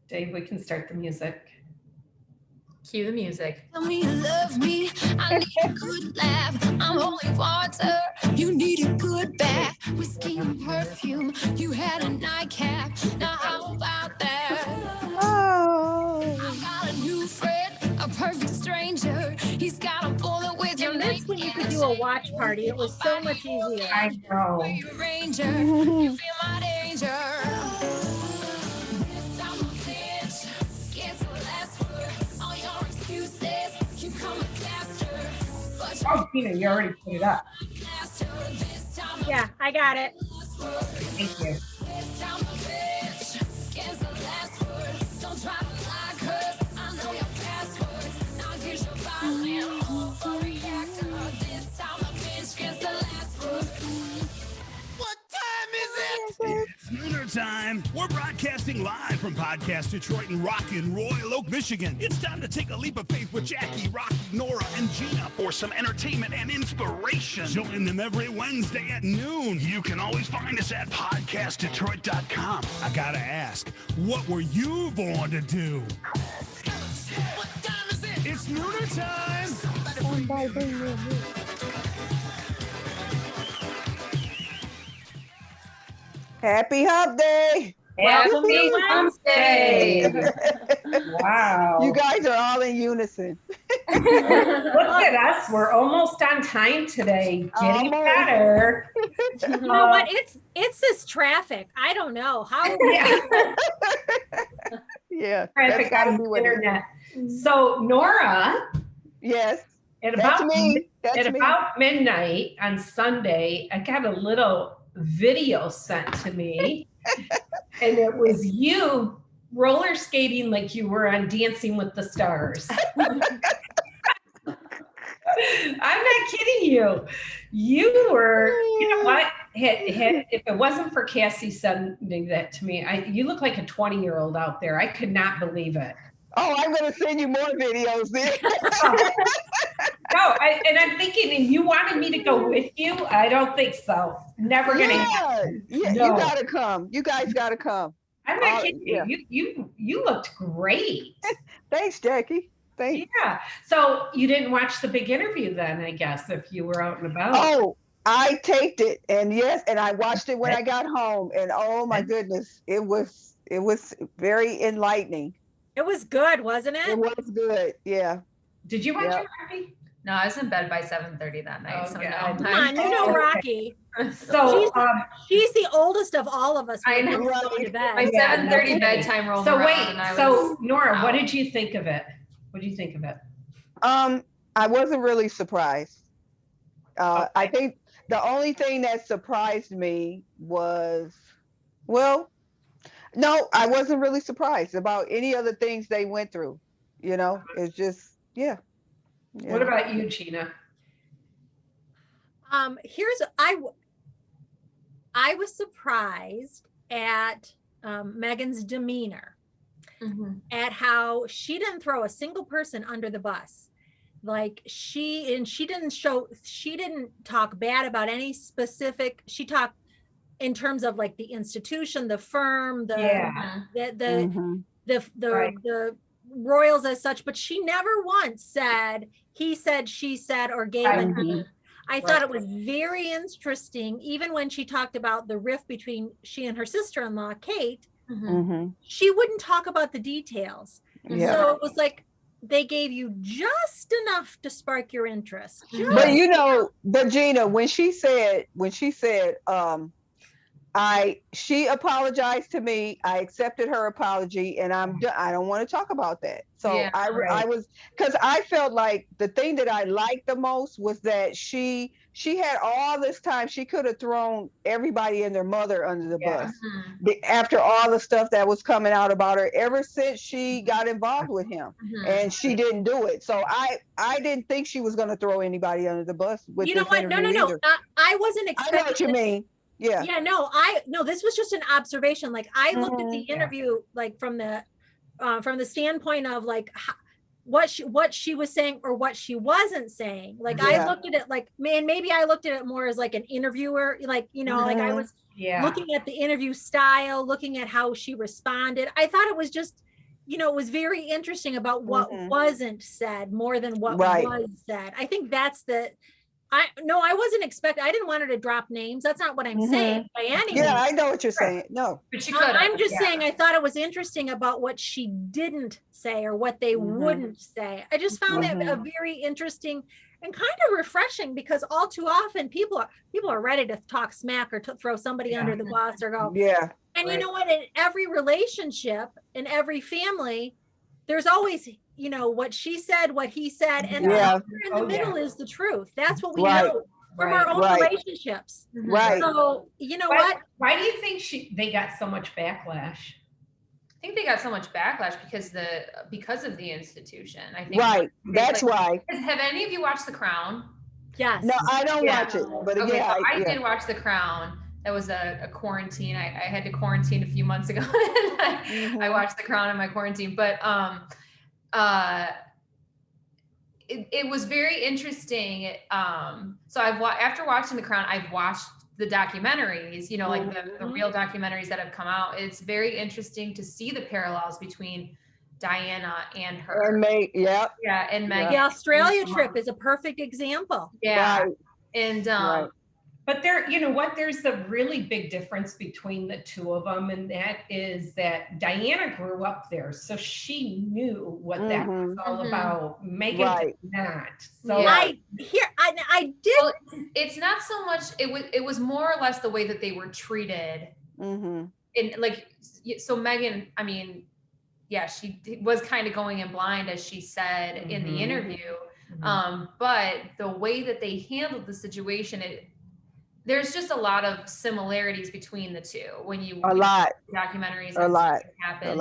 Dave, we can start the music. Cue the music. Tell me you love me. I need a good laugh. I'm holy water. You need a good bath. Whiskey and perfume. You had a nightcap. Now how about that? Oh. I've got a new friend, a perfect stranger. He's got a bullet with your And name. that's when you could do a watch party. It was so much easier. I know. Ranger, you feel my danger. This time a bitch gets the last word. All your excuses, you come faster. But Oh, Tina, you already put it up. faster. This time Yeah, I got it. Thank you. this time a bitch gets the last word. Don't try to lie, 'cause I know your passwords. Now here's your body and overreactor. This time a bitch gets the last word. What time is it? It's Nooner time. We're broadcasting live from Podcast Detroit in rockin' Royal Oak, Michigan. It's time to take a leap of faith with Jackie, Rocky, Nora, and Gina for some entertainment and inspiration. Join them every Wednesday at noon. You can always find us at PodcastDetroit.com. I gotta ask, what were you born to do? What time is it? It's Nooner time. Happy Hump Day. Happy Wednesday. Wow. You guys are all in unison. Look at us. We're almost on time today. Getting Almost. better. You know what? It's this traffic. I don't know how. Yeah. Yeah. Traffic that's gotta on be the what it is. internet. So Nora, Yes. at That's about me. That's at me. about midnight on Sunday, I got a little video sent to me, and it was you roller skating like you were on Dancing with the Stars. I'm not kidding you. You were, you know what? If it wasn't for Cassie sending that to me, you look like a 20-year-old out there. I could not believe it. Oh, I'm going to send you more videos then. No, and I'm thinking, and you wanted me to go with you? I don't think so. Never gonna happen. Yeah, No. you got to come. You guys got to come. I'm not kidding yeah. you. You looked great. Thanks, Jackie. Thanks. Yeah. So you didn't watch the big interview then, I guess, if you were out and about. Oh, I taped it, and yes, and I watched it when I got home, and oh my goodness, it was very enlightening. It was good, wasn't It it? was good. Yeah. Did you watch Yeah. it, Rocky? No, I was in bed by 7:30 that night. Oh, so God. no Come on, time. you know Okay. Rocky. So She's the oldest of all of us. I when it know. comes to going to bed. My Yeah, 7:30 no kidding. bedtime rolled so around wait, and I was so Nora, what out. did you think of it? What do you think of it? I wasn't really surprised. I think the only thing that surprised me was, well, no, I wasn't really surprised about any of the things they went through. You know, it's just, yeah. What about you, Gina? I was surprised at Megan's demeanor, at how she didn't throw a single person under the bus. Like she didn't talk bad about any specific. She talked in terms of like the institution, the firm, the Royals as such, but she never once said he said, she said, or gave an I thought it was very interesting, even when she talked about the rift between she and her sister-in-law, Kate, she wouldn't talk about the details. Yeah. So it was like they gave you just enough to spark your interest. But you know, but Gina, when she said, she apologized to me. I accepted her apology, and I don't want to talk about that. So Yeah, I was, because I felt like the thing that I liked the most was that she had all this time. She could have thrown everybody and their mother under the bus after all the stuff that was coming out about her ever since she got involved with him, and she didn't do it. So I didn't think she was going to throw anybody under the bus with you know this what? No. either. I wasn't expecting. I know what you mean. Yeah. Yeah, no, this was just an observation. Like I looked at the interview, like from the standpoint of like what she was saying or what she wasn't saying. Like I looked at it like, man, maybe I looked at it more as like an interviewer, like, you know, like I was looking at the interview style, looking at how she responded. I thought it was just it was very interesting about what Mhm. wasn't said more than what Right. was said. I think that's I wasn't expecting, I didn't want her to drop names. That's not what I'm saying by any Yeah, means. I know what you're saying. No. But she could. I'm just saying, I thought it was interesting about what she didn't say or what they wouldn't say. I just found that a very interesting and kind of refreshing, because all too often people are ready to talk smack or to throw somebody under the bus or go. Yeah. And you know what? In every relationship, in every family, there's always, what she said, what he said, and somewhere in the middle is the truth. That's what we know from our own relationships. Right. So you know what? Why do you think they got so much backlash? I think they got so much backlash because of the institution. I think That's why. Have any of you watched The Crown? Yes. No, I don't watch it, but Okay, yeah, so I did watch The Crown. That was a quarantine. I had to quarantine a few months ago. I watched The Crown in my quarantine, but it was very interesting. So after watching The Crown, I've watched the documentaries, like the real documentaries that have come out. It's very interesting to see the parallels between Diana and her. And Meg, and Meghan. The Australia trip is a perfect example. Yeah. Right. And but there's the really big difference between the two of them, and that is that Diana grew up there, so she knew what that was all about. Meghan did not. So I did. Well, it's not so much. It was more or less the way that they were treated. And so Meghan, I mean, she was kind of going in blind, as she said in the interview. But the way that they handled the situation, there's just a lot of similarities between the two when you lot documentaries happened.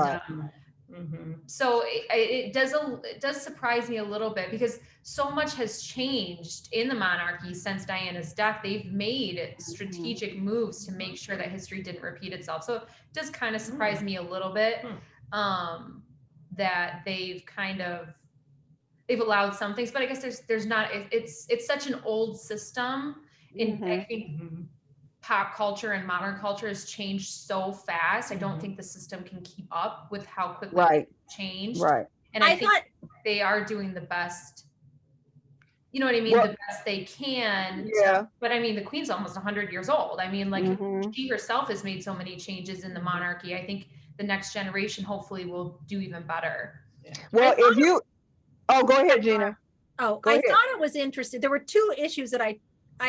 So it does surprise me a little bit, because so much has changed in the monarchy since Diana's death. They've made strategic moves to make sure that history didn't repeat itself. So it does kind of surprise me a little bit that they've allowed some things, but I guess there's not. It's such an old system. I think pop culture and modern culture has changed so fast. I don't think the system can keep up with how quickly it's changed. And I think they are doing the best, you know what I mean? The best they can. But I mean, the Queen's almost 100 years old. I mean, like she herself has made so many changes in the monarchy. I think the next generation hopefully will do even better. Well, go ahead, Gina. I thought it was interesting. There were two issues that I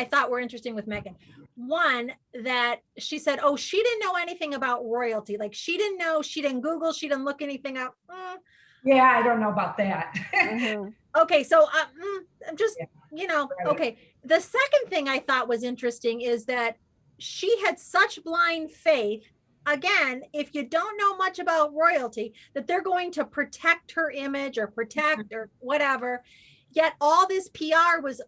thought were interesting with Meghan. One, that she said, she didn't know anything about royalty. Like she didn't know, she didn't Google, she didn't look anything up. Yeah, I don't know about that. Okay, so I'm just, okay. The second thing I thought was interesting is that she had such blind faith. Again, if you don't know much about royalty, that they're going to protect her image or protect or whatever. Yet all this PR was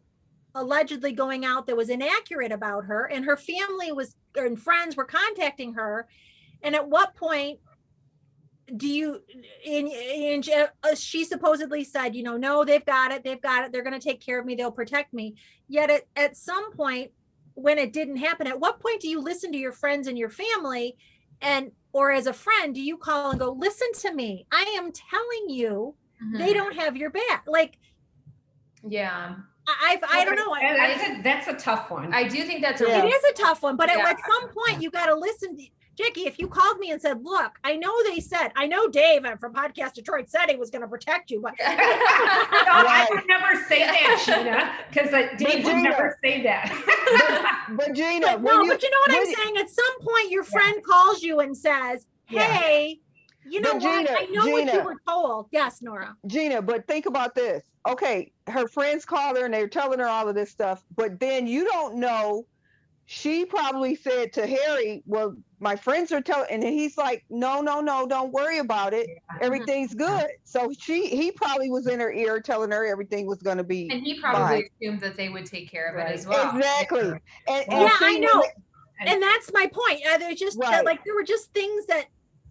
allegedly going out that was inaccurate about her, and her family and friends were contacting her. And at what point she supposedly said, no, they've got it, they're going to take care of me, they'll protect me. Yet at some point, when it didn't happen, at what point do you listen to your friends and your family, or as a friend, do you call and go, listen to me, I am telling you, they don't have your back? Like, I don't know. That's a tough one. I do think it is a tough one, but at some point you got to listen. Jackie, if you called me and said, look, I know Dave from Podcast Detroit said he was going to protect you, but I would never say that, Gina, because Dave would never say that. but Gina, but you know what I'm saying? At some point your friend calls you and says, hey, you know what? I know what you were told. Yes, Nora. Gina, but think about this. Okay, her friends called her and they're telling her all of this stuff, but then you don't know. She probably said to Harry, well, my friends are telling, and he's like, no, don't worry about it. Everything's good. So he probably was in her ear telling her everything was going to be And he probably assumed that they would take care of it as well. Exactly. I know. And that's my point. There's just there were just things that,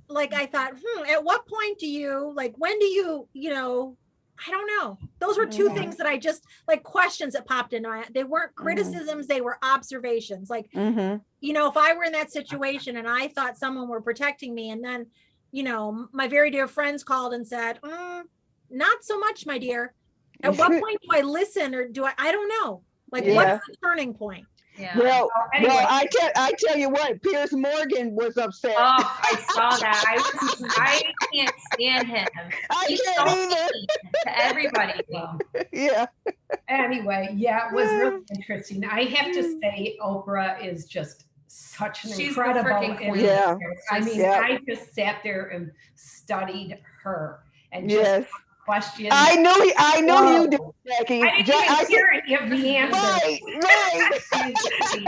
like, I thought, at what point do you, like, when do you, I don't know. Those were two things that I just, like, questions that popped into my head. They weren't criticisms, they were observations. Like, if I were in that situation and I thought someone were protecting me, and then my very dear friends called and said, not so much, my dear. At what point do I listen, or I don't know. Like, what's the turning point? Yeah. Well, anyway. I tell you what, Piers Morgan was upset. Oh, I saw that. I can't stand him. I can't either. To everybody. Yeah. Anyway, it was really interesting. I have to say, Oprah is just such an She's incredible the freaking queen. Yeah. I mean, I just sat there and studied her and just questions. I know you did, Jackie. I didn't even hear any of the answers.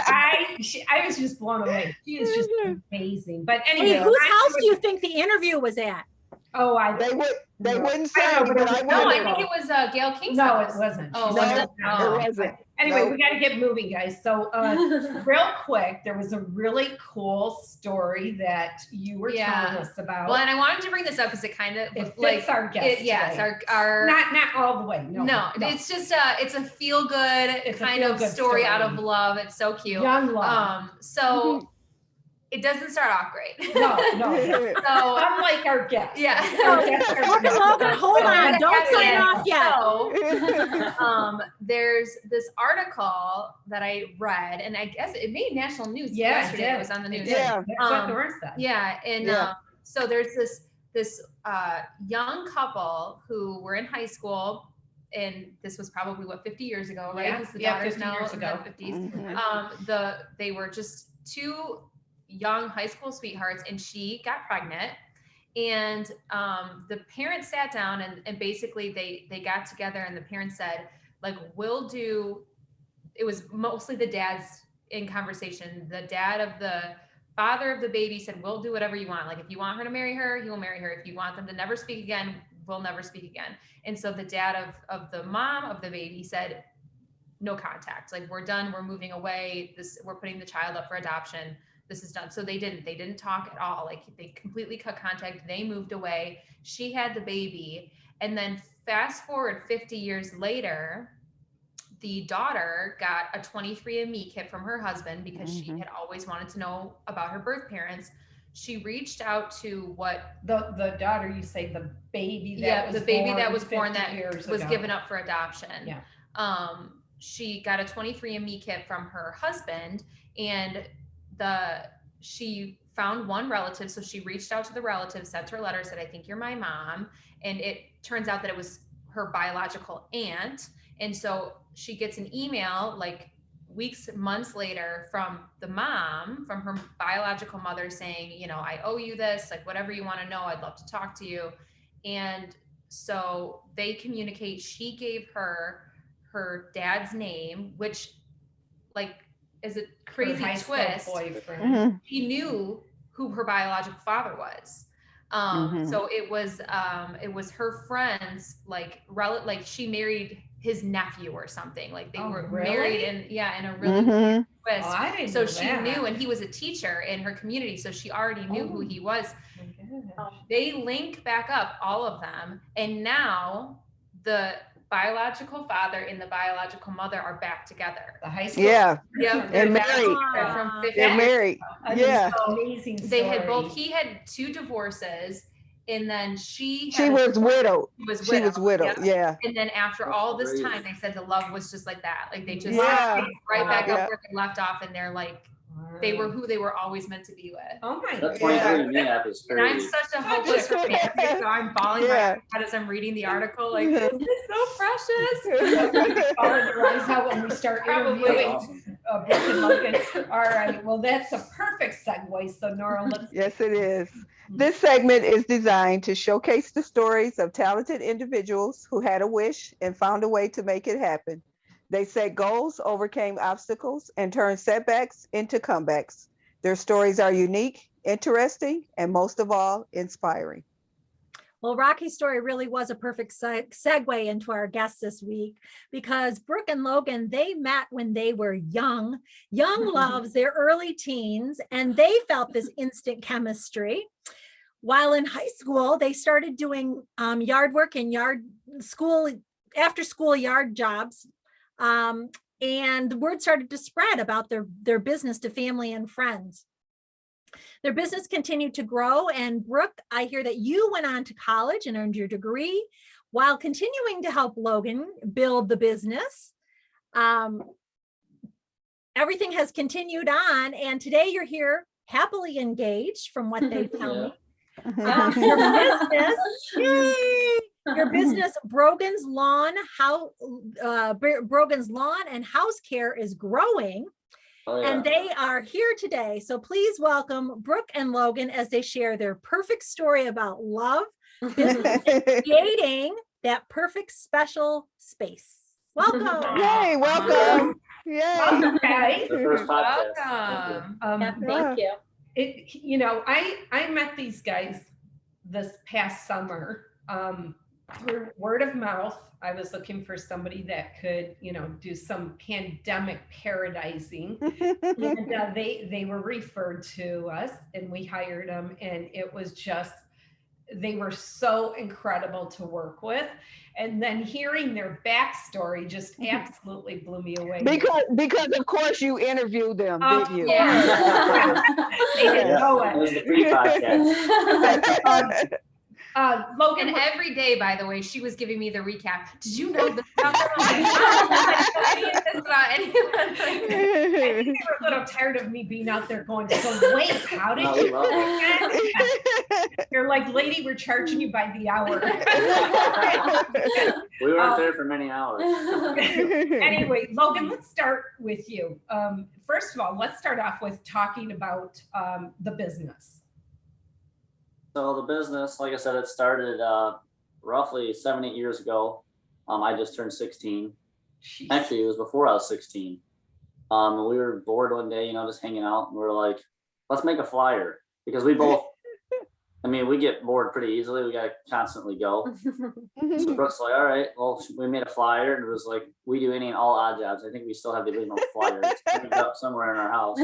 Right. I was just blown away. She is just amazing. But anyway, whose house do you think the interview was at? Oh, they wouldn't say, but I No, I think it was Gail King's house. It wasn't. Oh, it wasn't. Anyway, we got to get moving, guys. So real quick, there was a really cool story that you were telling us about. Well, and I wanted to bring this up because it kind of fits our guest. Yes, our not all the way. No, it's just it's a feel good kind of story out of love. It's so cute. Young love. So it doesn't start off great. No. So unlike our guest. Yeah. Hold on. Don't sign off yet. So, there's this article that I read, and I guess it made national news yesterday. It was on the news. Yeah. That's what Nora said. Yeah. And so there's this young couple who were in high school, and this was probably 50 years ago, right? Because the daughter's now in their 50s. They were just two young high school sweethearts, and she got pregnant, and the parents sat down and basically they got together, and the parents said, like, it was mostly the dads in conversation. The father of the baby said, we'll do whatever you want. Like, if you want her to marry her, he will marry her. If you want them to never speak again, we'll never speak again. And so the dad of the mom of the baby said, no contact. Like, we're done. We're moving away. We're putting the child up for adoption. This is done. So they didn't talk at all. Like, they completely cut contact. They moved away. She had the baby. And then fast forward 50 years later, the daughter got a 23andMe kit from her husband because she had always wanted to know about her birth parents. She reached out to the daughter, you say the baby that was born that was given up for adoption. Yeah. She got a 23andMe kit from her husband, and she found one relative. So she reached out to the relative, sent her a letter, said, I think you're my mom. And it turns out that it was her biological aunt. And so she gets an email like months later from the mom, from her biological mother, saying, I owe you this, like, whatever you want to know, I'd love to talk to you. And so they communicate. She gave her dad's name, which, like, is a crazy twist. She knew who her biological father was. So it was her friend's like she married his nephew or something. Like, they were married in a really weird twist. Oh, I didn't so know she that. knew, and he was a teacher in her community, so she already knew who he was. They link back up, all of them, and now the biological father and the biological mother are back together. The high school. Yeah. Yep. They're married. From 50 They're married. Yeah. Amazing story. They had he had 2 divorces, and then she was widowed. She was widowed. Yeah. And then after all this time, they said the love was just like that. Like, they just right back up where they left off, and they're like, they were who they were always meant to be with. Oh my That God. 23andMe app is And I'm crazy. such a hopeless romantic, so I'm bawling my eyes out as I'm reading the article. Like, this is so precious. Rise out when we start interviewing Brooke and Logan. All right. Well, that's a perfect segue. So, Nora, let's. Yes, it is. This segment is designed to showcase the stories of talented individuals who had a wish and found a way to make it happen. They set goals, overcame obstacles, and turned setbacks into comebacks. Their stories are unique, interesting, and most of all, inspiring. Well, Rocky's story really was a perfect segue into our guests this week, because Brooke and Logan, they met when they were young loves, their early teens, and they felt this instant chemistry. While in high school, they started doing yard work and after school yard jobs. And the word started to spread about their business to family and friends. Their business continued to grow. And Brooke, I hear that you went on to college and earned your degree while continuing to help Logan build the business. Everything has continued on, and today you're here happily engaged from what they tell me. Your business, Brogan's Lawn and House Care is growing. And they are here today. So please welcome Brooke and Logan as they share their perfect story about love, business, and creating that perfect special space. Welcome. Yay, welcome. Yay. Welcome, guys. The first podcast. Welcome. Thank you. I met these guys this past summer through word of mouth. I was looking for somebody that could, do some pandemic paradising. And they were referred to us, and we hired them, and it was just, they were so incredible to work with. And then hearing their backstory just absolutely blew me away. Because of course you interviewed them, didn't you? Yeah. They didn't know it. It was the pre-podcast. Logan, And every day, by the way, she was giving me the recap. Did you know this about them? I think they were a little tired of me being out there going, so wait, how did you do it? You're like, lady, we're charging you by the hour. We weren't there for many hours. Anyway, Logan, let's start with you. First of all, let's start off with talking about the business. So the business, like I said, it started roughly 7-8 years ago. I just turned 16. Jeez. Actually, it was before I was 16. And we were bored one day, just hanging out, and we were like, let's make a flyer, because we both, we get bored pretty easily. We got to constantly go. So Brooke's like, all right, well, we made a flyer, and it was like, we do any and all odd jobs. I think we still have the original flyer. It's hanging up somewhere in our house.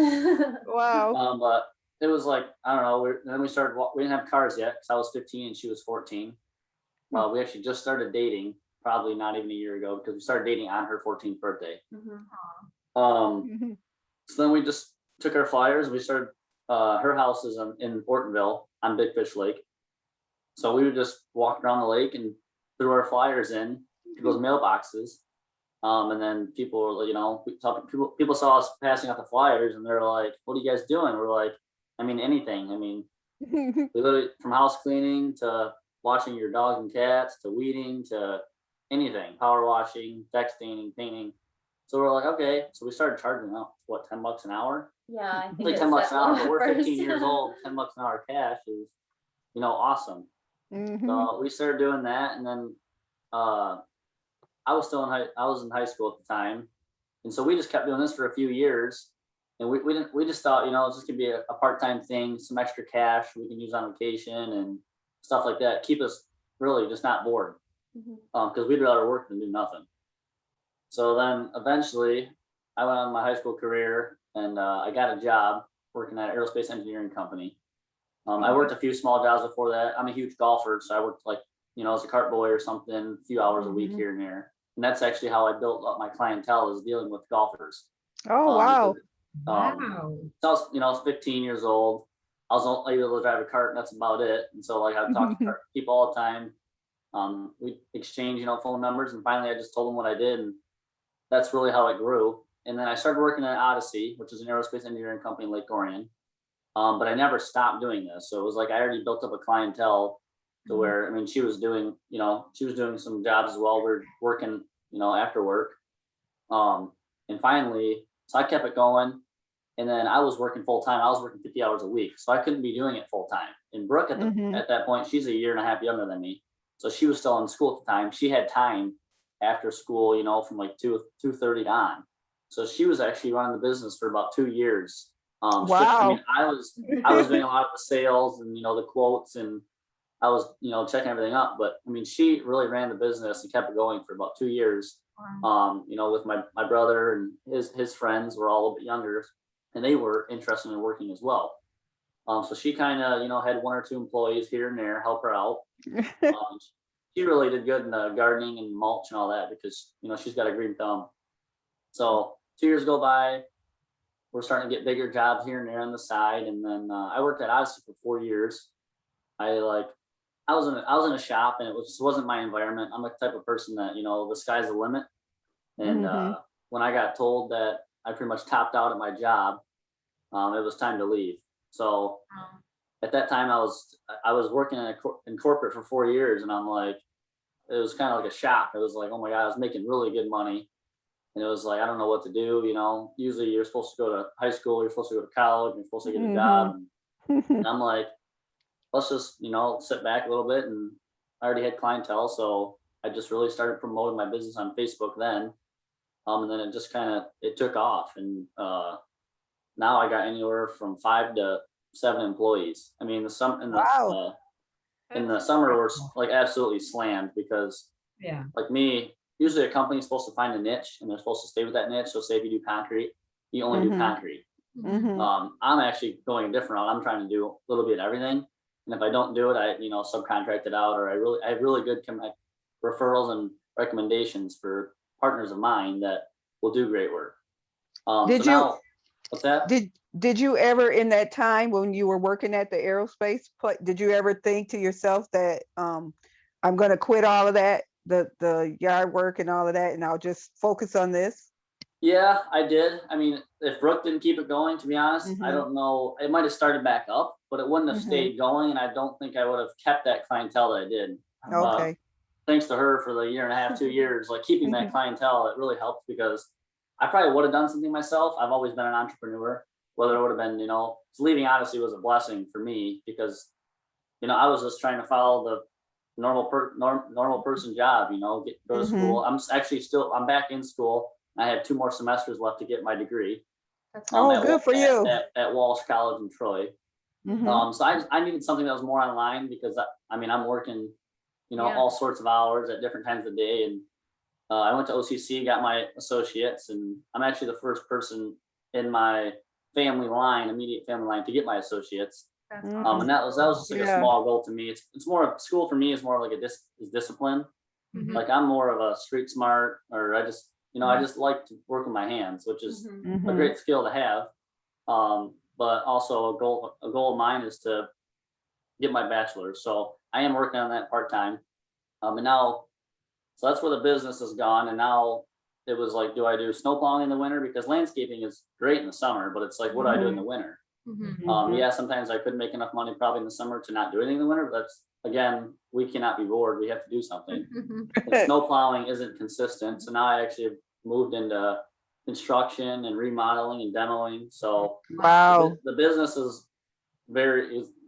Wow. But it was like, I don't know. Then we started. We didn't have cars yet, because I was 15 and she was 14. We actually just started dating, probably not even a year ago, because we started dating on her 14th birthday. So then we just took our flyers. We started. Her house is in Ortonville on Big Fish Lake. So we would just walk around the lake and threw our flyers in people's mailboxes. And then people, people saw us passing out the flyers, and they're like, "What are you guys doing?" We're like, anything. We literally, from house cleaning to watching your dogs and cats to weeding to anything, power washing, deck staining, painting. So we're like, okay. So we started charging out, what, $10 an hour? Yeah, I think like $10 an hour, but we're 15 years old. $10 an hour cash is, awesome. So we started doing that, and then I was in high school at the time, and so we just kept doing this for a few years. And we just thought, it's just gonna be a part-time thing, some extra cash we can use on vacation and stuff like that. Keep us really just not bored, because we'd rather work than do nothing. So then eventually I went on my high school career, and I got a job working at an aerospace engineering company. I worked a few small jobs before that. I'm a huge golfer, so I worked as a cart boy or something, a few hours a week here and there. And that's actually how I built up my clientele, is dealing with golfers. Oh, wow. Wow. So I was 15 years old. I was only able to drive a cart, and that's about it. And so I talk to people all the time. We exchange, phone numbers, and finally I just told them what I did, and that's really how it grew. And then I started working at Odyssey, which is an aerospace engineering company in Lake Orion. But I never stopped doing this. So it was like I already built up a clientele to where, she was doing, some jobs as well. We're working, after work. And finally, so I kept it going. And then I was working full time. I was working 50 hours a week. So I couldn't be doing it full time. And Brooke at that point, she's a year and a half younger than me. So she was still in school at the time. She had time after school, from like 2:30 on. So she was actually running the business for about 2 years. Wow. I was doing a lot of the sales and, the quotes, and I was, checking everything up. But she really ran the business and kept it going for about 2 years. With my brother and his friends were all a little bit younger, and they were interested in working as well. So she kind of, had 1 or 2 employees here and there help her out. She really did good in gardening and mulch and all that, because, she's got a green thumb. So 2 years go by, we're starting to get bigger jobs here and there on the side. And then I worked at Odyssey for 4 years. I was in a shop, and it wasn't my environment. I'm the type of person that, the sky's the limit. And when I got told that I pretty much topped out at my job, it was time to leave. So at that time, I was working in corporate for 4 years, and I'm like, it was kind of like a shock. It was like, oh my God, I was making really good money. And it was like, I don't know what to do. Usually you're supposed to go to high school, you're supposed to go to college, you're supposed to get a job. And I'm like, let's just, sit back a little bit. And I already had clientele. So I just really started promoting my business on Facebook then. And then it just it took off. And now I got anywhere from 5 to 7 employees. I mean, in the summer we're like absolutely slammed because like me, usually a company's supposed to find a niche and they're supposed to stay with that niche. So say if you do concrete, you only do concrete. I'm actually going a different route. I'm trying to do a little bit of everything. And if I don't do it, I subcontract it out, or I have really good referrals and recommendations for partners of mine that will do great work. What's that? Did you ever, in that time when you were working at the aerospace, did you ever think to yourself that I'm going to quit all of that, the yard work and all of that, and I'll just focus on this? Yeah, I did. I mean, if Brooke didn't keep it going, to be honest, I don't know. It might have started back up, but it wouldn't have stayed going, and I don't think I would have kept that clientele that I did. Okay. Thanks to her for the 1.5, 2 years, like keeping that clientele, it really helped because I probably would have done something myself. I've always been an entrepreneur. Whether it would have been, leaving Odyssey was a blessing for me because, I was just trying to follow the normal person job, go to school. I'm back in school. I have 2 more semesters left to get my degree. Good for you. At Walsh College in Troy. So I needed something that was more online because I'm working, all sorts of hours at different times of the day. And I went to OCC, got my associates, and I'm actually the first person in my immediate family line to get my associates. And that was just like a small goal to me. It's more of school for me is more like a discipline. Like I'm more of a street smart, or I just like to work with my hands, which is a great skill to have. But also a goal of mine is to get my bachelor's. So I am working on that part-time. And now, so that's where the business has gone. And now it was like, do I do snow plowing in the winter? Because landscaping is great in the summer, but it's like, what do I do in the winter? Yeah, sometimes I could make enough money probably in the summer to not do anything in the winter, but that's, again, we cannot be bored. We have to do something. And snow plowing isn't consistent. So now I actually have moved into construction and remodeling and demoing. So the business is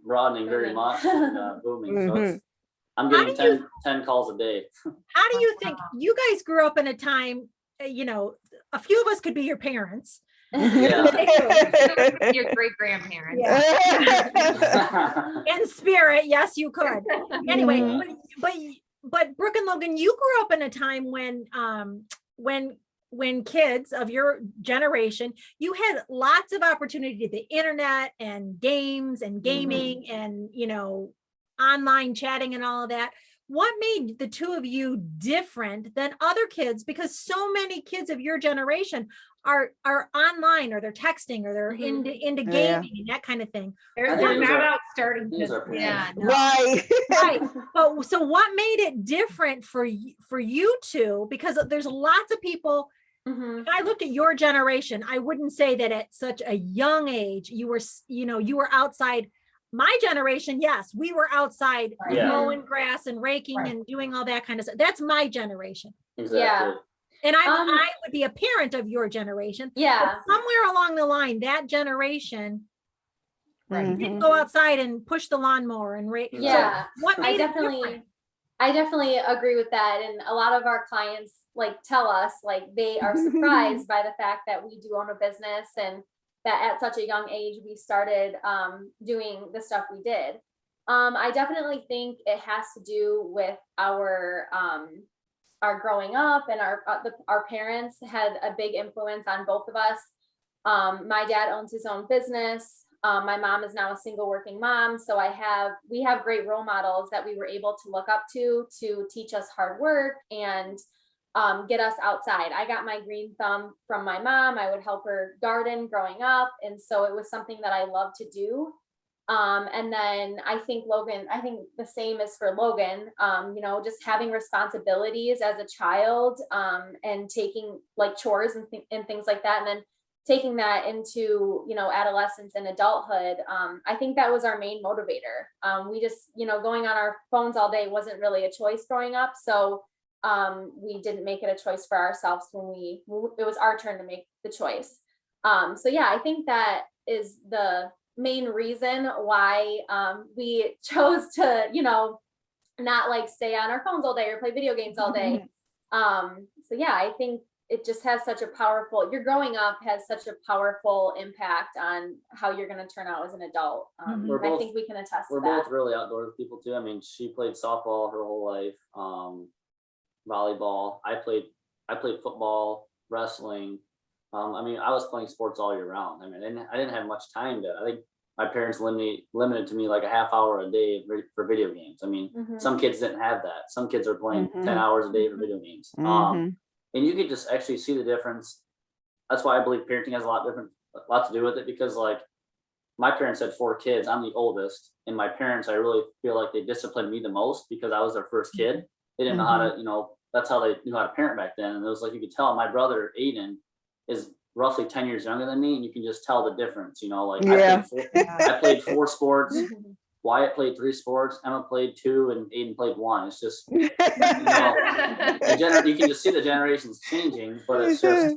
broadening very much and booming. So I'm getting 10 calls a day. How do you think you guys grew up in a time, a few of us could be your parents. Your great grandparents. In spirit, yes, you could. Anyway, but Brooke and Logan, you grew up in a time when kids of your generation, you had lots of opportunity to the internet and games and gaming and online chatting and all of that. What made the 2 of you different than other kids? Because so many kids of your generation are online, or they're texting, or they're into gaming and that kind of thing. They're not out starting right. But so what made it different for you 2? Because there's lots of people. If I looked at your generation, I wouldn't say that at such a young age you were outside. My generation, yes, we were outside mowing grass and raking and doing all that kind of stuff. That's my generation. Exactly. Yeah. And I would be a parent of your generation. Yeah. But somewhere along the line, that generation didn't go outside and push the lawnmower and rake. Yeah. So what made it different? I definitely agree with that. And a lot of our clients tell us they are surprised by the fact that we do own a business and that at such a young age we started doing the stuff we did. I definitely think it has to do with our growing up, and our parents had a big influence on both of us. My dad owns his own business. My mom is now a single working mom. So we have great role models that we were able to look up to teach us hard work and get us outside. I got my green thumb from my mom. I would help her garden growing up. And so it was something that I loved to do. And then I think the same is for Logan, you know, just having responsibilities as a child, and taking like chores and things like that. And then taking that into, you know, adolescence and adulthood. I think that was our main motivator. We just, you know, going on our phones all day wasn't really a choice growing up. So we didn't make it a choice for ourselves when it was our turn to make the choice. So yeah, I think that is the main reason why we chose to, you know, not like stay on our phones all day or play video games all day. So yeah, I think it just has such a powerful, your growing up has such a powerful impact on how you're going to turn out as an adult. I think we can attest to that. We're both really outdoors people too. I mean, she played softball her whole life, volleyball. I played football, wrestling. I mean, I was playing sports all year round. I mean, I didn't have much time I think my parents limited to me like a half hour a day for video games. I mean, some kids didn't have that. Some kids are playing 10 hours a day for video games. And you could just actually see the difference. That's why I believe parenting has a lot to do with it, because like my parents had 4 kids. I'm the oldest, and my parents, I really feel like they disciplined me the most because I was their first kid. They didn't know how to, you know, that's how they knew how to parent back then. And it was like, you could tell my brother Aiden is roughly 10 years younger than me, and you can just tell the difference, you know, like I played 4 sports. Wyatt played 3 sports, Emma played 2, and Aiden played 1. It's just, you know, you can just see the generations changing, but it's just,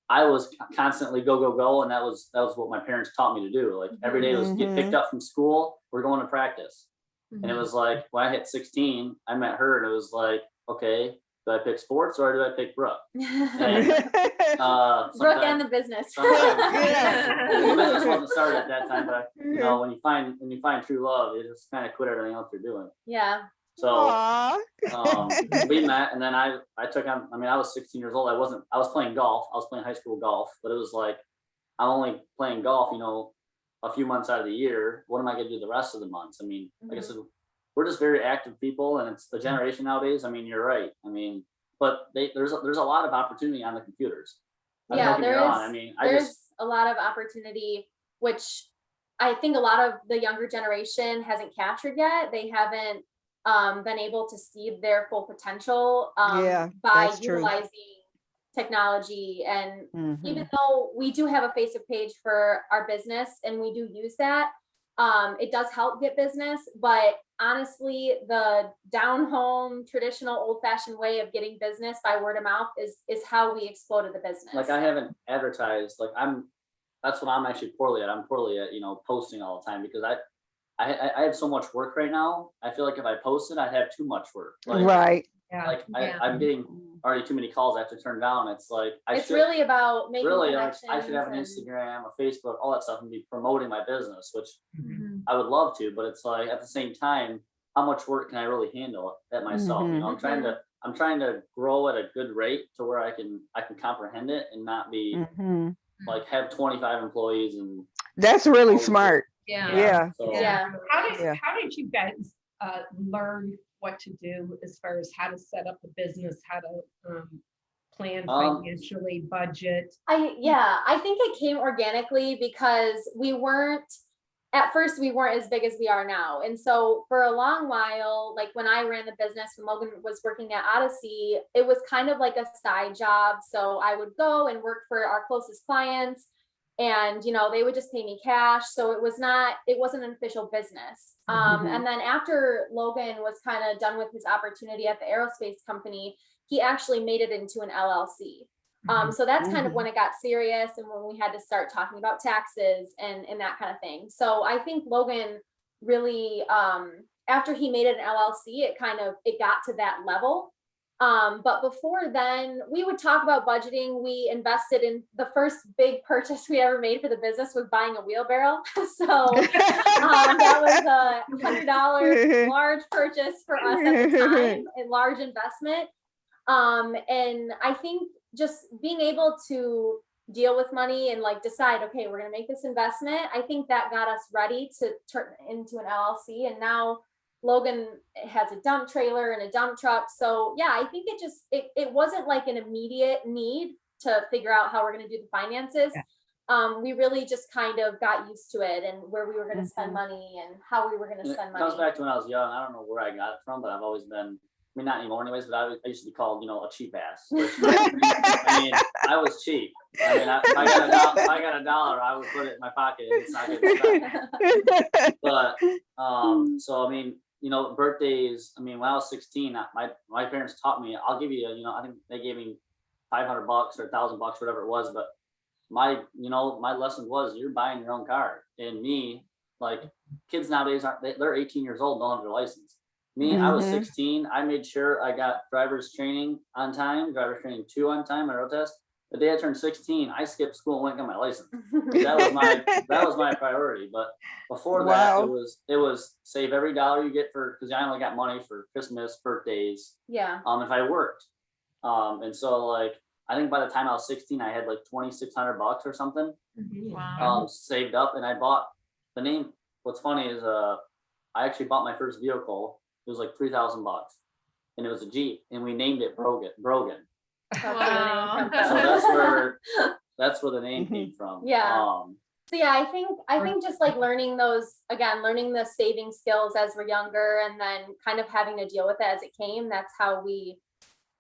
I was constantly go, and that was what my parents taught me to do. Like every day was get picked up from school, we're going to practice. And it was like, when I hit 16, I met her, and it was like, okay, do I pick sports or do I pick Brooke? And, Brooke and the business. The business wasn't started at that time, but you know, when you find true love, you just kind of quit everything else you're doing. Yeah. So we met, and then I took on. I mean, I was 16 years old. I was playing golf. I was playing high school golf, but it was like I'm only playing golf, you know, a few months out of the year. What am I going to do the rest of the months? I mean, like I said, we're just very active people, and it's the generation nowadays. I mean, you're right. I mean, but there's a lot of opportunity on the computers. Yeah, there's a lot of opportunity, which I think a lot of the younger generation hasn't captured yet. They haven't been able to see their full potential by utilizing technology. And even though we do have a Facebook page for our business and we do use that, it does help get business, but honestly, the down home, traditional, old-fashioned way of getting business by word of mouth is how we exploded the business. Like I haven't advertised. Like that's what I'm actually poorly at. I'm poorly at, you know, posting all the time, because I have so much work right now. I feel like if I posted, I'd have too much work. Like, right. Like I'm getting already too many calls I have to turn down. It's like it's really about making connections. I should have an Instagram, a Facebook, all that stuff, and be promoting my business, which I would love to, but it's like at the same time, how much work can I really handle at myself? You know, I'm trying to grow at a good rate to where I can comprehend it and not be like have 25 employees. And that's really smart. Yeah. So, How did you guys learn what to do as far as how to set up a business, how to plan financially, budget? I think it came organically because at first we weren't as big as we are now. And so for a long while, like when I ran the business, when Logan was working at Odyssey, it was kind of like a side job. So I would go and work for our closest clients, and, you know, they would just pay me cash. So it wasn't an official business. And then after Logan was kind of done with his opportunity at the aerospace company, he actually made it into an LLC. So that's kind of when it got serious and when we had to start talking about taxes and that kind of thing. So I think Logan really, after he made it an LLC, it got to that level. But before then, we would talk about budgeting. We invested in the first big purchase we ever made for the business was buying a wheelbarrow. So that was a $100 large purchase for us at the time, a large investment. And I think just being able to deal with money and like decide, okay, we're going to make this investment. I think that got us ready to turn into an LLC. And now Logan has a dump trailer and a dump truck. So yeah, I think it wasn't like an immediate need to figure out how we're going to do the finances. We really just kind of got used to it and where we were going to spend money and how we were going to spend money. It comes back to when I was young. I don't know where I got it from, but I've always been, I mean, not anymore anyways, but I used to be called, a cheap ass. Which, I mean, I was cheap. I mean, if I got a dollar, I would put it in my pocket. It's not good. But, so, I mean, birthdays, I mean, when I was 16, my parents taught me, I'll give you, I think they gave me $500 or $1,000, whatever it was. But my lesson was you're buying your own car. And me, like kids nowadays they're 18 years old, don't have their license. Me, I was 16. I made sure I got driver's training on time, driver's training 2 on time, my road test. The day I turned 16, I skipped school and went and got my license. That was my priority. But before that, it was save every dollar you get because I only got money for Christmas, birthdays. Yeah. If I worked. And so like I think by the time I was 16, I had like $2,600 or something. Wow. Saved up, and I bought the name. What's funny is I actually bought my first vehicle. It was like $3,000, and it was a Jeep, and we named it Brogan. Wow. So that's where the name came from. Yeah. So yeah, I think just like learning the saving skills as we're younger, and then kind of having to deal with it as it came. That's how we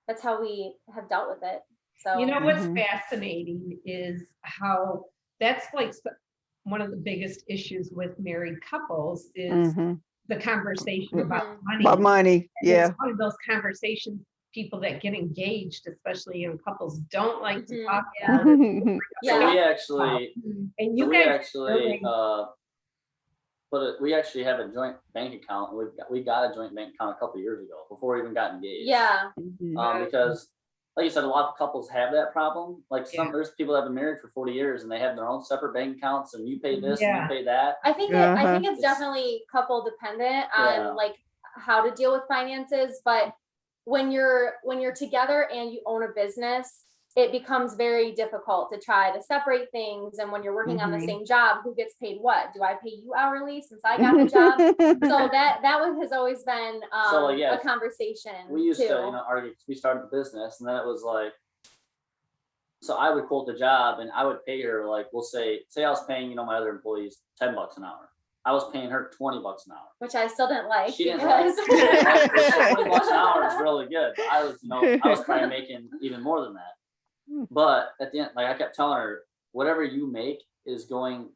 have dealt with it. So what's fascinating is how that's like one of the biggest issues with married couples is the conversation about money. About money, yeah. It's one of those conversations people that get engaged, especially in couples, don't like to talk about it. So we actually, and we actually have a joint bank account. We got a joint bank account a couple of years ago before we even got engaged. Yeah. Because like you said, a lot of couples have that problem. Like there's people that have been married for 40 years and they have their own separate bank accounts, and you pay this and you pay that. I think it's definitely couple dependent on like how to deal with finances. But when you're together and you own a business, it becomes very difficult to try to separate things. And when you're working on the same job, who gets paid what? Do I pay you hourly since I got the job? So that has always been a conversation. We used to argue. We started the business, and then it was like, so I would quote the job, and I would pay her like, we'll say I was paying my other employees $10 an hour. I was paying her $20 an hour, which I still didn't like. She didn't like $20 an hour is really good. But I was probably making even more than that. But at the end, like I kept telling her, whatever you make it's going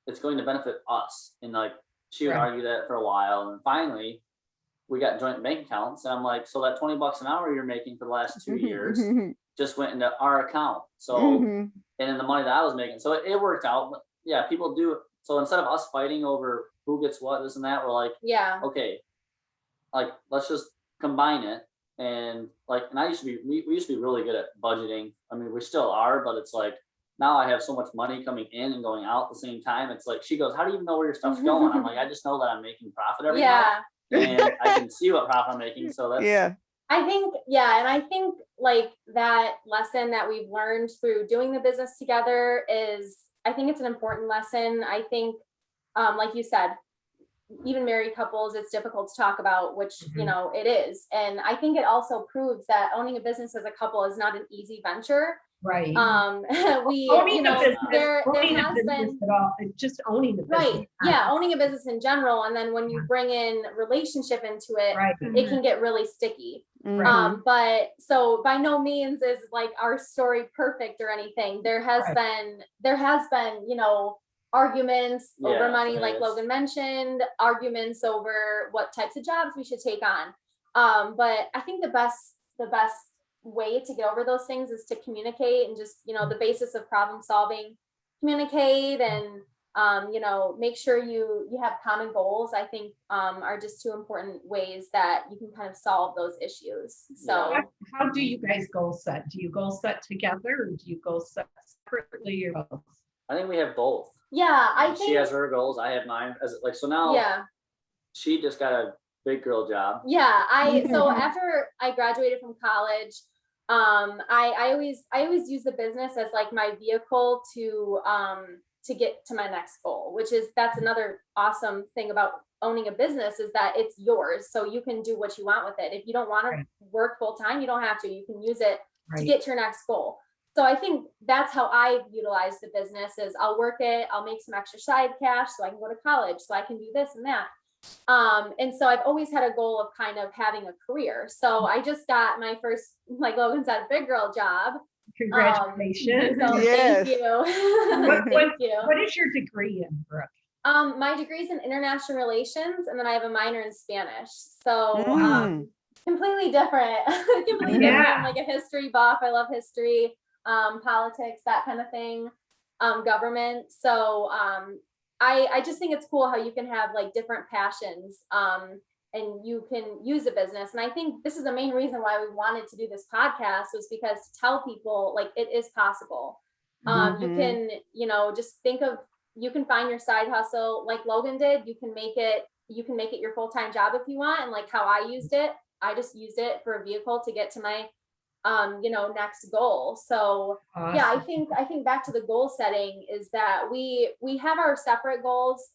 to benefit us. And like she would argue that for a while, and finally we got joint bank accounts, and I'm like, so that $20 an hour you're making for the last 2 years just went into our account. So and then the money that I was making, so it worked out. But yeah, people do. So instead of us fighting over who gets what, this and that, we're like, okay, like let's just combine it. And like, and we used to be really good at budgeting. I mean, we still are, but it's like now I have so much money coming in and going out at the same time. It's like she goes, "How do you know where your stuff's going?" I'm like, "I just know that I'm making profit every month, and I can see what profit I'm making." So that's I think like that lesson that we've learned through doing the business together is, I think it's an important lesson. I think, like you said, even married couples, it's difficult to talk about, which it is. And I think it also proves that owning a business as a couple is not an easy venture. Right. Owning a business just owning a business. Right. Yeah, owning a business in general, and then when you bring in relationship into it, it can get really sticky. But so by no means is like our story perfect or anything. There has been arguments over money, like Logan mentioned, arguments over what types of jobs we should take on. But I think the best way to get over those things is to communicate, and just, the basis of problem solving, communicate, and, make sure you have common goals, I think, are just 2 important ways that you can kind of solve those issues. So how do you guys goal set? Do you goal set together, or do you goal set separately, or both? I think we have both. Yeah, I think she has her goals, I have mine. So now she just got a big girl job. Yeah, so after I graduated from college, I always use the business as like my vehicle to to get to my next goal, that's another awesome thing about owning a business, is that it's yours. So you can do what you want with it. If you don't want to work full time, you don't have to. You can use it to get to your next goal. So I think that's how I utilize the business is I'll work it, I'll make some extra side cash so I can go to college, so I can do this and that. And so I've always had a goal of kind of having a career. So I just got my first, like Logan said, big girl job. Congratulations. So Yes. thank you. Thank you. What is your degree in, Brooke? My degree is in international relations, and then I have a minor in Spanish. So completely different. Completely different. I'm like a history buff. I love history, politics, that kind of thing, government. So I just think it's cool how you can have like different passions, and you can use a business. And I think this is the main reason why we wanted to do this podcast, was because to tell people like it is possible. You can, just think of, you can find your side hustle like Logan did. You can make it your full-time job if you want. And like how I used it, I just used it for a vehicle to get to my next goal. So awesome. Yeah, I think back to the goal setting is that we have our separate goals.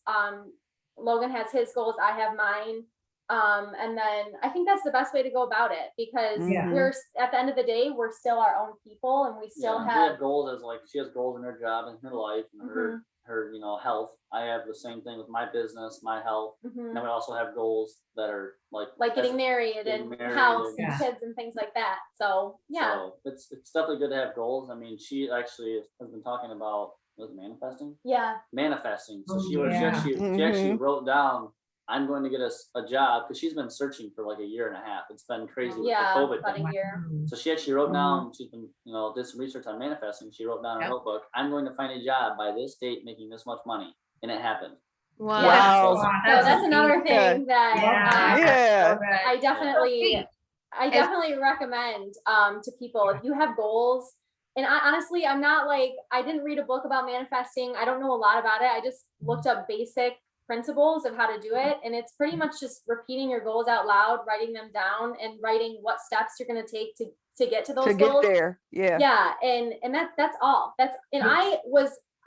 Logan has his goals, I have mine. And then I think that's the best way to go about it, because we're at the end of the day, we're still our own people, and we still we have goals as like she has goals in her job and her life and her health. I have the same thing with my business, my health. And then we also have goals that are like getting married and house and kids and things like that. So so it's definitely good to have goals. I mean, she actually has been talking about manifesting. Manifesting. So she actually wrote down, I'm going to get a job, because she's been searching for like a year and a half. It's been crazy with the COVID about thing. a year. So she actually wrote down, she's been, did some research on manifesting. She wrote down in her notebook, I'm going to find a job by this date making this much money. And it happened. Wow. So that's another thing that I definitely recommend to people. If you have goals, and honestly, I'm not like, I didn't read a book about manifesting. I don't know a lot about it. I just looked up basic principles of how to do it. And it's pretty much just repeating your goals out loud, writing them down, and writing what steps you're going to take to get to those goals. Get there. Yeah. And that's all.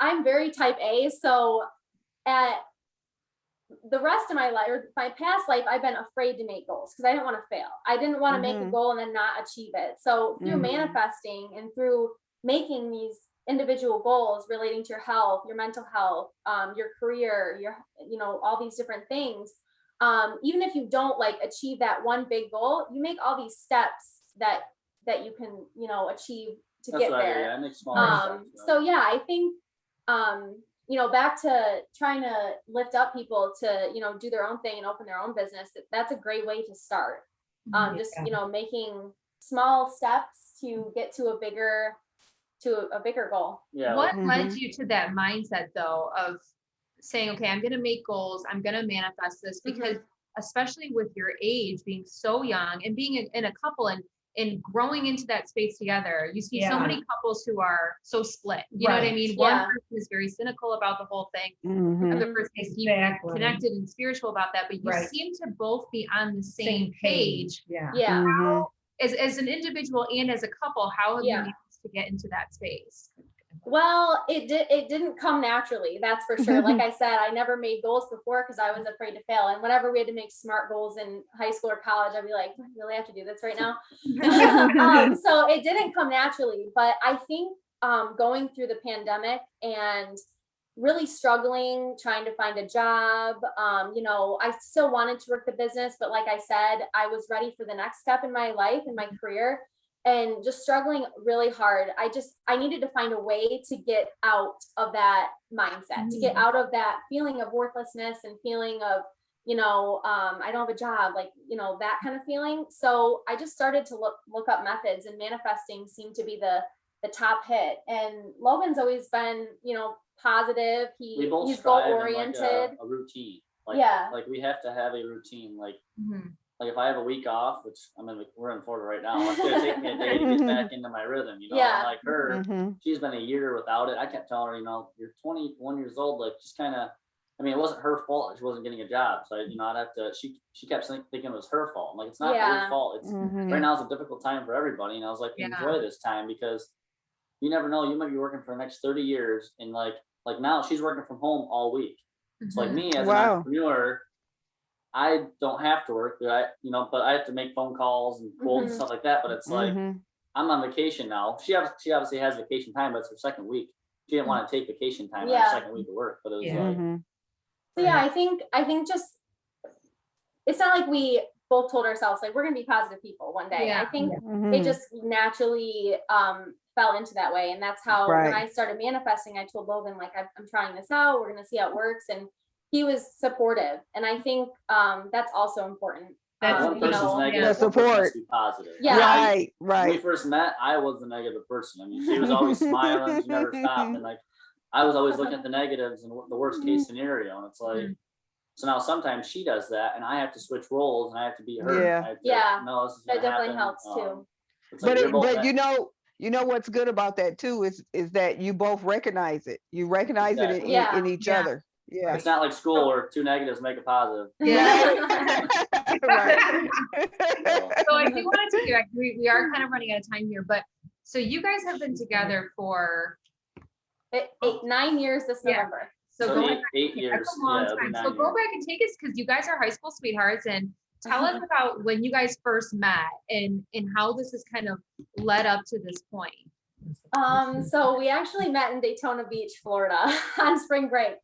I'm very type A. So at the rest of my life, or my past life, I've been afraid to make goals because I didn't want to fail. I didn't want to make a goal and then not achieve it. So through manifesting and through making these individual goals relating to your health, your mental health, your career, all these different things. Even if you don't like achieve that one big goal, you make all these steps that you can, achieve to get there. I make smaller steps. So yeah, I think, back to trying to lift up people to, do their own thing and open their own business. That's a great way to start. Making small steps to get to a bigger goal. Yeah. What led you to that mindset though of saying, okay, I'm going to make goals, I'm going to manifest this? Because especially with your age being so young and being in a couple and growing into that space together, you see so many couples who are so split. You know what I mean? One person is very cynical about the whole thing. The other person is connected and spiritual about that, but you seem to both be on the same page. How, as an individual and as a couple, how have you managed to get into that space? Well, it didn't come naturally, that's for sure. Like I said, I never made goals before because I was afraid to fail. And whenever we had to make SMART goals in high school or college, I'd be like, do I really have to do this right now? So it didn't come naturally. But I think going through the pandemic and really struggling, trying to find a job, I still wanted to work the business. But like I said, I was ready for the next step in my life and my career. And just struggling really hard. I needed to find a way to get out of that mindset, to get out of that feeling of worthlessness and feeling of, I don't have a job, like, that kind of feeling. So I just started to look up methods, and manifesting seemed to be the top hit. And Logan's always been, positive. He's goal oriented. Like a routine. Like we have to have a routine. Like if I have a week off, which we're in Florida right now, it's gonna take me a day to get back into my rhythm. Like her, she's been a year without it. I kept telling her, you're 21 years old, like just kind of. I mean, it wasn't her fault that she wasn't getting a job, so I'd have to. She kept thinking it was her fault. I'm like, it's not your fault. It's right now is a difficult time for everybody, and I was like, enjoy this time because you never know. You might be working for the next 30 years, and like like now she's working from home all week. So like me as an Wow. entrepreneur, I don't have to work, but I have to make phone calls and quotes and stuff like that. But it's like I'm on vacation now. She obviously has vacation time, but it's her second week. She didn't want to take vacation time on her second week of work, but it was like. So yeah, I think just it's not like we both told ourselves like we're gonna be positive people one day. I think it just naturally fell into that way, and that's how when I started manifesting, I told Logan like I'm trying this out. We're gonna see how it works, and he was supportive, and I think that's also important. One person's negative, the support. One person has to be positive. Right. When we first met, I was the negative person. I mean, she was always smiling, she never stopped, and like I was always looking at the negatives and the worst case scenario, and it's like. So now sometimes she does that, and I have to switch roles, and I have to be her. No, this is that definitely happen. helps too. But you know what's good about that too is that you both recognize it. You recognize it in each other. Yeah. It's not like school where two negatives make a positive. Yeah. Right. So I do want to take you back. We are kind of running out of time here, but so you guys have been together for 9 years this November. So go back, 8 years. That's a long time. So go back and take us because you guys are high school sweethearts, and tell us about when you guys first met and how this has kind of led up to this point. So we actually met in Daytona Beach, Florida on spring break.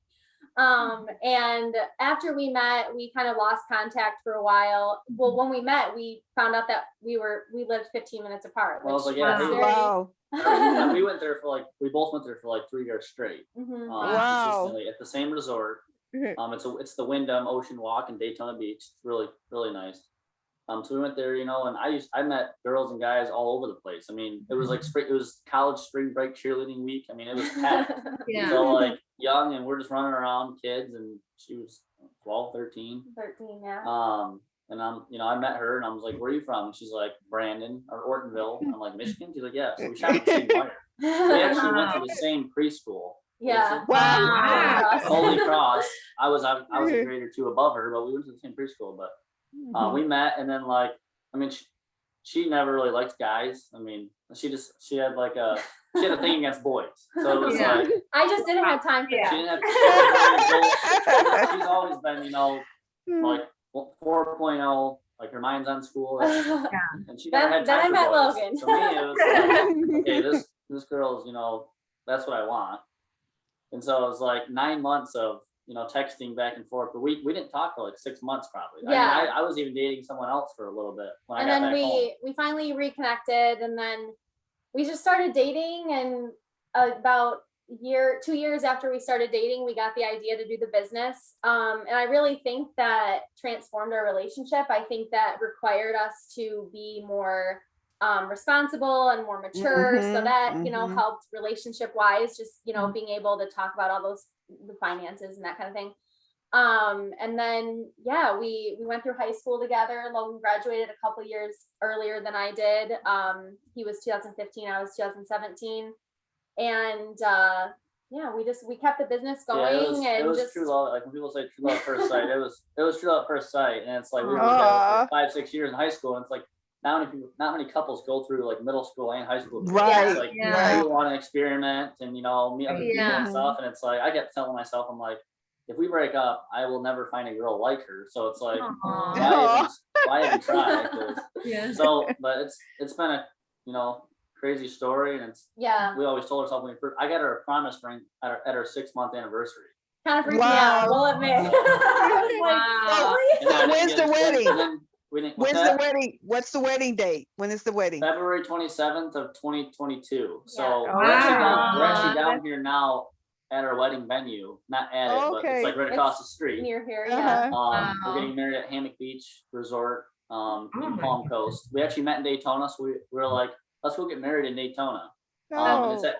And after we met, we kind of lost contact for a while. Well, when we met, we found out that we lived 15 minutes apart. Well, I was like, yeah, wow. We both went there for like 3 years straight. Wow. Consistently at the same resort. It's the Wyndham Ocean Walk in Daytona Beach. It's really, really nice. So we went there, and I met girls and guys all over the place. I mean, it was like it was college spring break cheerleading week. I mean, it was packed. So like young, and we're just running around, kids, and she was 12, 13. 13, yeah. And I met her, and I was like, "Where are you from?" And she's like, "Brandon or Ortonville." And I'm like, "Michigan?" She's like, "Yeah." So we shot at the same fire. We actually went to the same preschool. Yeah. Wow. Holy Cross. I was a grade or two above her, but we went to the same preschool. But we met, and then she never really liked guys. I mean, she had a thing against boys. So it was like I just didn't have time for that. She didn't have. She's always been, like 4.0. Like her mind's on school, and she never had time for boys. Logan. So me, it was like, okay, this girl's, that's what I want. And so it was like 9 months of texting back and forth, but we didn't talk for like 6 months probably. Yeah. I was even dating someone else for a little bit when and I got then back home. we finally reconnected, and then we just started dating, and about 2 years after we started dating, we got the idea to do the business. And I really think that transformed our relationship. I think that required us to be more responsible and more mature. So that, helped relationship wise, just, being able to talk about all the finances and that kind of thing. And then, we went through high school together. Logan graduated a couple years earlier than I did. He was 2015, I was 2017. And we kept the business going. It was true love. Like when people say true love at first sight, it was true love at first sight. And it's like we were together for 5-6 years in high school, and it's like not many couples go through like middle school and high school. Right. It's like you want to experiment and meet other people and stuff. And it's like I kept telling myself, I'm like, if we break up, I will never find a girl like her. So it's like why even try? So, but it's been a crazy story, and we always told ourselves when I got her a promise ring at our 6-month anniversary. Kind of freaked me out, we'll admit. So when's the wedding? When's the wedding? What's the wedding date? When is the wedding? February 27th of 2022. So Yeah. we're actually down here now at our wedding venue. Not at it, but it's like right across the street. Near here, We're getting married at Hammock Beach Resort in Palm Coast. We actually met in Daytona, so we were like, let's go get married in Daytona.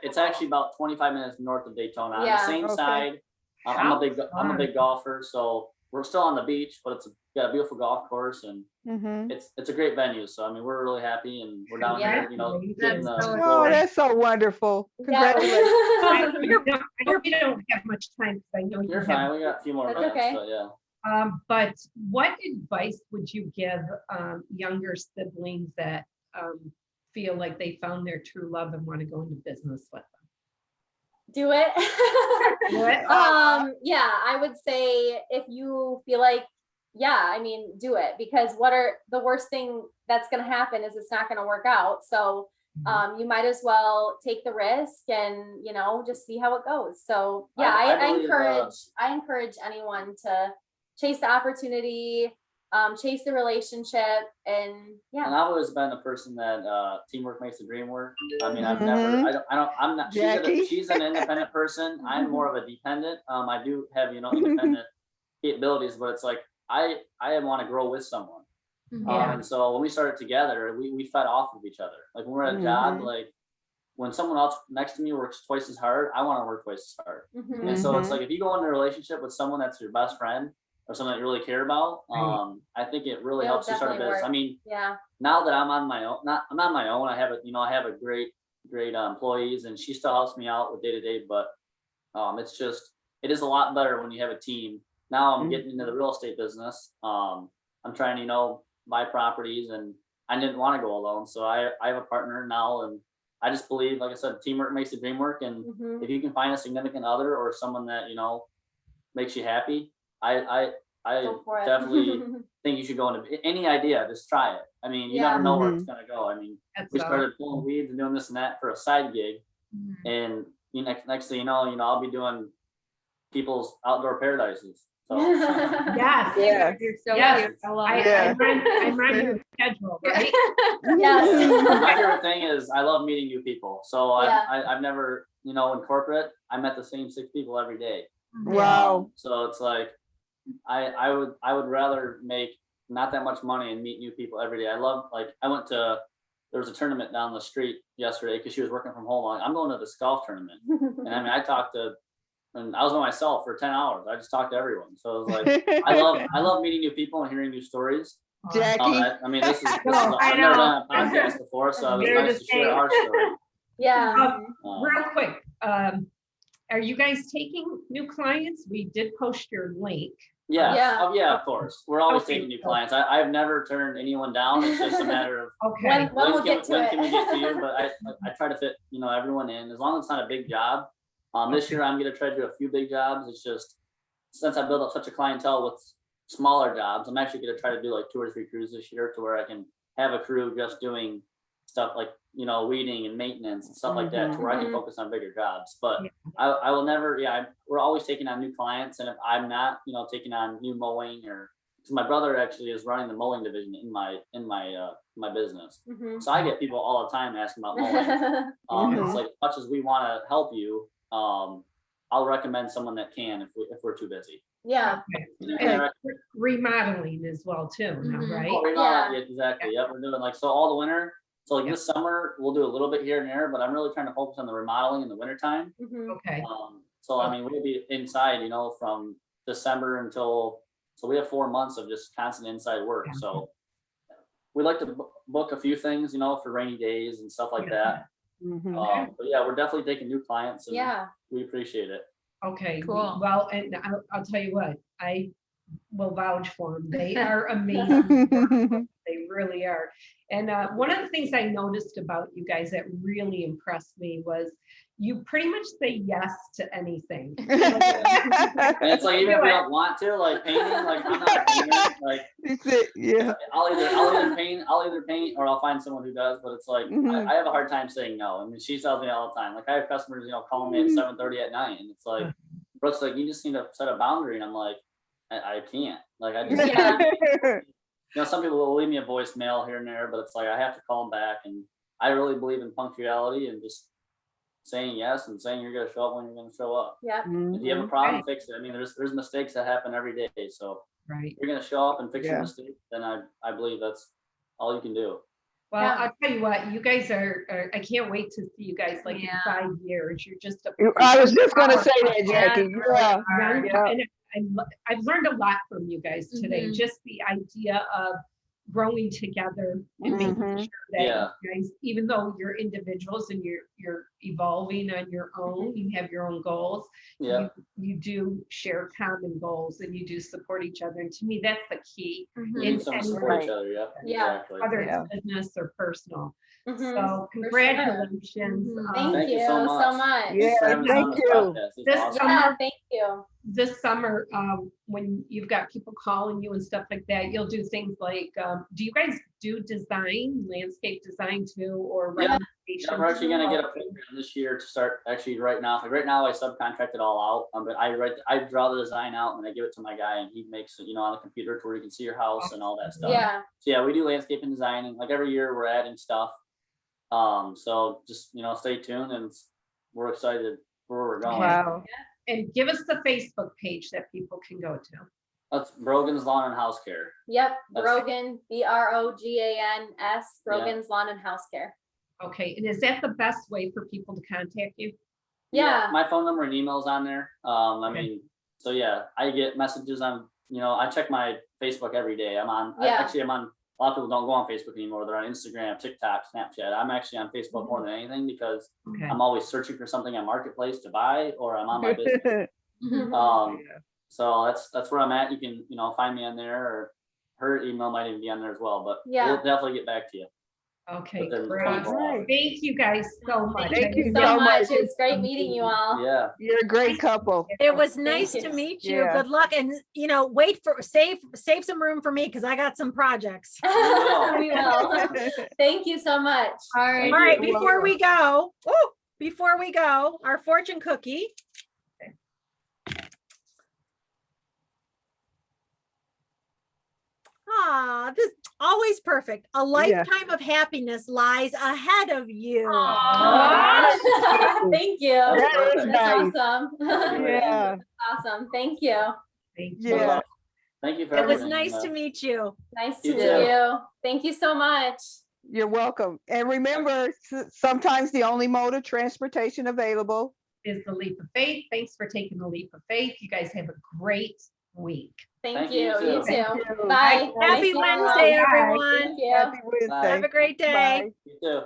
It's actually about 25 minutes north of Daytona. On the same side. I'm a big golfer, so we're still on the beach, but it's got a beautiful golf course, and it's a great venue. So I mean, we're really happy, and we're down here, getting that's so wonderful. Congratulations. I hope you don't have much time because I know you're fine. We got a few more minutes, but yeah. But what advice would you give younger siblings that feel like they found their true love and want to go into business with them? do it. What? Yeah, I would say if you feel like, yeah, I mean, do it, because what are the worst thing that's going to happen is it's not going to work out. So you might as well take the risk and, you know, just see how it goes. So yeah, I encourage anyone to chase the opportunity, chase the relationship, and yeah. And I've always been a person that teamwork makes the dream work. I mean, I'm not. She's an independent person. I'm more of a dependent. I do have, you know, independent capabilities, but it's like I want to grow with someone. And so when we started together, we fed off of each other. Like when we're at a job, like when someone else next to me works twice as hard, I want to work twice as hard. And so it's like if you go into a relationship with someone that's your best friend or someone that you really care about, I think it really helps you start a business. I mean, now that I'm on my own, I'm on my own. I have a great employees, and she still helps me out with day to day. But it is a lot better when you have a team. Now I'm getting into the real estate business. I'm trying to, you know, buy properties, and I didn't want to go alone. So I have a partner now, and I just believe, like I said, teamwork makes the dream work. And if you can find a significant other or someone that, you know, makes you happy, I definitely think you should go into any idea. Just try it. I mean, you never know where it's gonna go. I mean, we started pulling weeds and doing this and that for a side gig, and next thing you know, I'll be doing people's outdoor paradises. So. Yes. You're so cute. I'm on your schedule, right? Yes. My favorite thing is I love meeting new people. So I've never, you know, in corporate, I met the same 6 people every day. Wow. So it's like I would rather make not that much money and meet new people every day. I love, like, there was a tournament down the street yesterday because she was working from home. I'm going to this golf tournament, and I mean, and I was by myself for 10 hours. I just talked to everyone. So it was like, I love meeting new people and hearing new stories. Jackie. I mean, this is I've never done a podcast before, so it was nice to share our story. Yeah. Real quick, are you guys taking new clients? We did post your link. Yeah. Yeah, of course. We're always taking new clients. I've never turned anyone down. It's just a matter of when we'll get to it. When can we get to you? But I try to fit, you know, everyone in, as long as it's not a big job. This year I'm going to try to do a few big jobs. It's just, since I built up such a clientele with smaller jobs, I'm actually going to try to do like 2 or 3 crews this year, to where I can have a crew just doing stuff like, you know, weeding and maintenance and stuff like that, to where I can focus on bigger jobs. But I will never, we're always taking on new clients. And if I'm not, you know, taking on new mowing, or because my brother actually is running the mowing division in my business. So I get people all the time asking about mowing. It's like, as much as we want to help you, I'll recommend someone that can if we're too busy. Yeah. And remodeling as well too, right? Yeah, exactly. Yep, we're doing like, so all the winter. So like this summer we'll do a little bit here and there, but I'm really trying to focus on the remodeling in the wintertime. Okay. So I mean, we'll be inside, you know, from December until, so we have 4 months of just constant inside work. So we like to book a few things, you know, for rainy days and stuff like that. But yeah, we're definitely taking new clients, and we appreciate it. Okay, cool. Well, and I'll tell you what, I will vouch for them. They are amazing. They really are. And one of the things I noticed about you guys that really impressed me was you pretty much say yes to anything. And it's like, even if we don't want to, like painting, like I'm not a painter. Like I'll either paint or I'll find someone who does. But it's like I have a hard time saying no. I mean, she tells me all the time. Like I have customers, you know, calling me at 7:30 at night, and it's like, Brooke's like, you just need to set a boundary, and I'm like, I can't. Like I just you know, some people will leave me a voicemail here and there, but it's like I have to call them back. And I really believe in punctuality and just saying yes and saying you're going to show up when you're going to show up. Yeah. If you have a problem, fix it. I mean, there's mistakes that happen every day. So if you're going to show up and fix your mistake, then I believe that's all you can do. Well, I'll tell you what, you guys are I can't wait to see you guys like in 5 years. You're just I was just going to say that, Jackie. And I've learned a lot from you guys today. Just the idea of growing together and making Mhm. sure that Yeah. you guys, even though you're individuals and you're evolving on your own, you have your own goals. Yeah. You do share common goals and you do support each other. And to me, that's the key. We Mhm. in need someone to any support each Right. other. Yeah. Yeah. Exactly. whether Yeah. it's business or personal. Mhm. So For sure. congratulations. Mhm. Thank you so much. Yeah, Thanks for having us on thank this you. podcast. It's This awesome. Yeah, summer, thank you. this summer, when you've got people calling you and stuff like that, you'll do things like, do you guys do design, landscape design too, or Yeah. recommendations? Yeah, we're actually gonna get a program this year to start actually right now. Like right now, I subcontract it all out. But I draw the design out and I give it to my guy, and he makes it, on the computer to where you can see your house and all that stuff. Yeah. So yeah, we do landscape and designing. Like every year, we're adding stuff. So just stay tuned, and we're excited for where we're going. Wow. And give us the Facebook page that people can go to. That's Brogan's Lawn and House Care. Yep. That's- Brogan, BROGANS, Brogan's Lawn and House Care. Okay, and is that the best way for people to contact you? Yeah. My phone number and email's on there. I Okay. mean, so yeah, I get messages on, I check my Facebook every day. I'm on, Yeah. I'm on, a lot of people don't go on Facebook anymore. They're on Instagram, TikTok, Snapchat. I'm actually on Facebook more than anything because Okay. I'm always searching for something on Marketplace to buy, or I'm on my business. Mhm. So that's where I'm at. You can, find me on there, or her email might even be on there as well, but Yeah. we'll definitely get back to you. Okay, within great. 24 hours. Thank you guys so much. Thank you you so so much. much. It was great meeting you all. Yeah. You're a great couple. It was nice you. to meet you. Yeah. Good luck. And wait for save some room for me because I got some projects. We will. Thank you so much. All right. All right, you. before we go, our fortune cookie. Ah, this always perfect. A lifetime of happiness lies ahead of you. Thank you. That is nice. That's awesome. Yeah. Awesome. Thank you. Thank you. Yeah. Thank you for It was everything. nice to meet you. Nice to You meet too. you. Thank you so much. You're welcome. And remember, sometimes the only mode of transportation available. Is the leap of faith. Thanks for taking the leap of faith. You guys have a great week. Thank you. You too. Thank you. Bye. Happy Nice meeting you all. Wednesday, Bye. everyone. Thank you. Happy Wednesday. Have a great day. Bye. You too.